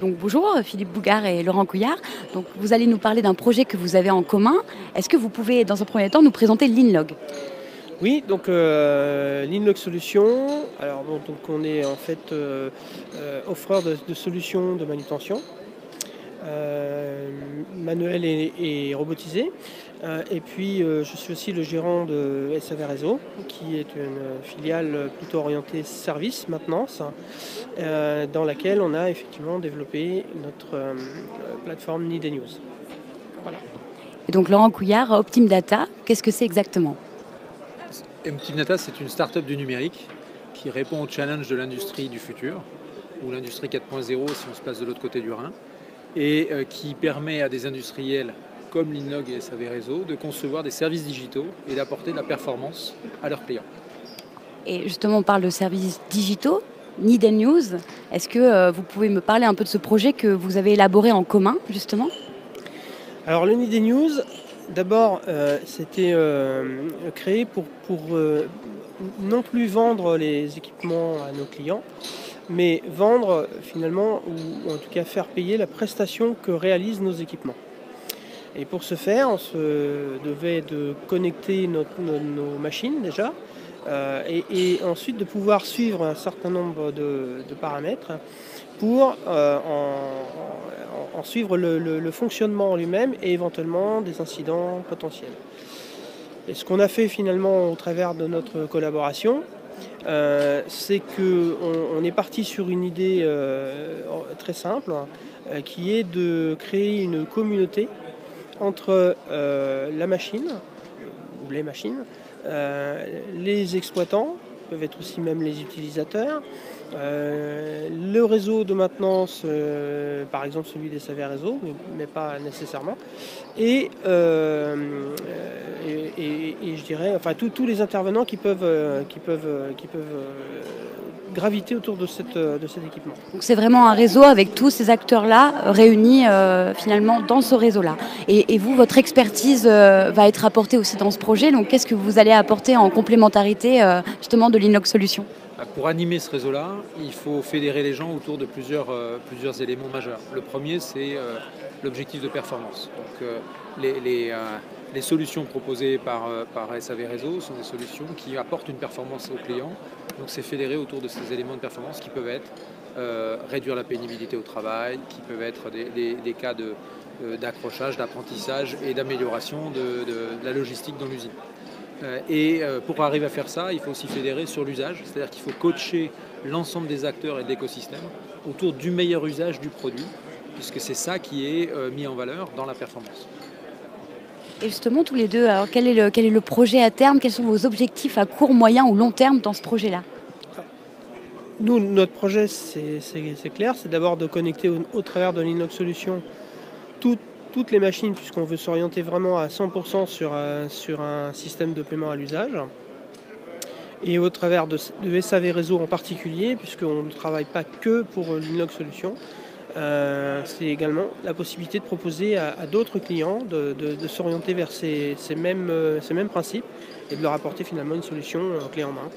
Donc bonjour Philippe Bougard et Laurent Couillard. Donc vous allez nous parler d'un projet que vous avez en commun. Est-ce que vous pouvez dans un premier temps nous présenter l'Inlog? Oui, donc l'Inlog Solutions, alors bon, donc on est en fait offreur de solutions de manutention manuelle et robotisée. Et puis je suis aussi le gérant de SAV Réseau, qui est une filiale plutôt orientée service, maintenance, dans laquelle on a effectivement développé notre plateforme Need News. Voilà. Et donc Laurent Couillard, Optim Data, qu'est-ce que c'est exactement? Optim Data, c'est une start-up du numérique qui répond au challenge de l'industrie du futur, ou l'industrie 4.0 si on se place de l'autre côté du Rhin, et qui permet à des industriels comme l'Inlog et SAV Réseau de concevoir des services digitaux et d'apporter de la performance à leurs clients. Et justement, on parle de services digitaux, Need News. Est-ce que vous pouvez me parler un peu de ce projet que vous avez élaboré en commun, justement? Alors le Need News, d'abord, c'était créé pour non plus vendre les équipements à nos clients, mais vendre finalement, ou en tout cas faire payer la prestation que réalisent nos équipements. Et pour ce faire, on se devait de connecter nos machines déjà, et ensuite de pouvoir suivre un certain nombre de paramètres pour en suivre le fonctionnement en lui-même et éventuellement des incidents potentiels. Et ce qu'on a fait finalement au travers de notre collaboration, c'est qu'on est parti sur une idée très simple, qui est de créer une communauté entre la machine, ou les machines, les exploitants, peuvent être aussi même les utilisateurs, le réseau de maintenance, par exemple celui des SAV Réseau, mais pas nécessairement, et je dirais, enfin tous les intervenants qui peuvent graviter autour de cet équipement. Donc c'est vraiment un réseau avec tous ces acteurs-là réunis finalement dans ce réseau-là. Et vous, votre expertise va être apportée aussi dans ce projet. Donc qu'est-ce que vous allez apporter en complémentarité justement de l'Inlog Solutions? Pour animer ce réseau-là, il faut fédérer les gens autour de plusieurs éléments majeurs. Le premier, c'est l'objectif de performance. Donc, les solutions proposées par SAV Réseau sont des solutions qui apportent une performance aux clients. Donc c'est fédéré autour de ces éléments de performance qui peuvent être réduire la pénibilité au travail, qui peuvent être des cas d'accrochage, d'apprentissage et d'amélioration de la logistique dans l'usine. Et pour arriver à faire ça, il faut aussi fédérer sur l'usage, c'est-à-dire qu'il faut coacher l'ensemble des acteurs et de l'écosystème autour du meilleur usage du produit, puisque c'est ça qui est mis en valeur dans la performance. Et justement, tous les deux, alors quel est le projet à terme? Quels sont vos objectifs à court, moyen ou long terme dans ce projet-là? Nous, notre projet, c'est clair, c'est d'abord de connecter au travers de l'Inlog Solutions toutes les machines, puisqu'on veut s'orienter vraiment à 100% sur un système de paiement à l'usage. Et au travers de SAV Réseau en particulier, puisqu'on ne travaille pas que pour l'Inlog Solutions, c'est également la possibilité de proposer à d'autres clients de s'orienter vers ces mêmes principes et de leur apporter finalement une solution clé en main.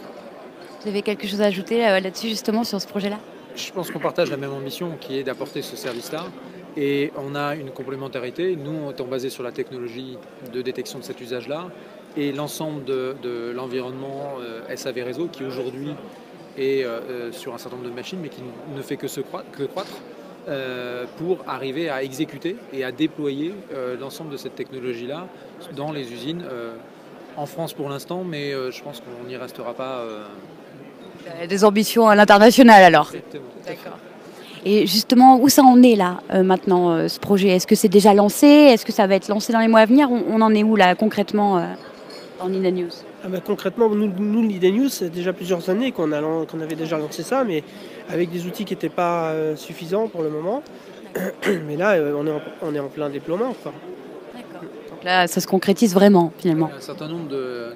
Vous avez quelque chose à ajouter là-dessus justement sur ce projet-là? Je pense qu'on partage la même ambition qui est d'apporter ce service-là et on a une complémentarité. Nous, étant basés sur la technologie de détection de cet usage-là et l'ensemble de l'environnement SAV Réseau qui aujourd'hui est sur un certain nombre de machines mais qui ne fait que croître pour arriver à exécuter et à déployer l'ensemble de cette technologie-là dans les usines en France pour l'instant, mais je pense qu'on n'y restera pas. Des ambitions à l'international alors. Exactement. D'accord. Et justement, où ça en est là maintenant ce projet? Est-ce que c'est déjà lancé? Est-ce que ça va être lancé dans les mois à venir? On en est où là concrètement dans Need News? Concrètement, nous Need News, c'est déjà plusieurs années qu'on avait déjà lancé ça, mais avec des outils qui n'étaient pas suffisants pour le moment. Mais là, on est en plein déploiement, quoi. Donc là, ça se concrétise vraiment finalement. Il y a un certain nombre de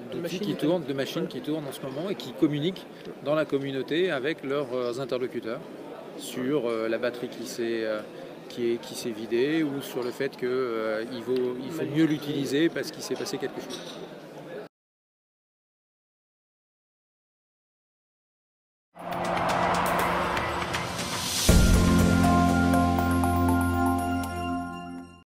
machines qui tournent en ce moment et qui communiquent dans la communauté avec leurs interlocuteurs sur la batterie qui s'est vidée ou sur le fait qu'il faut mieux l'utiliser parce qu'il s'est passé quelque chose.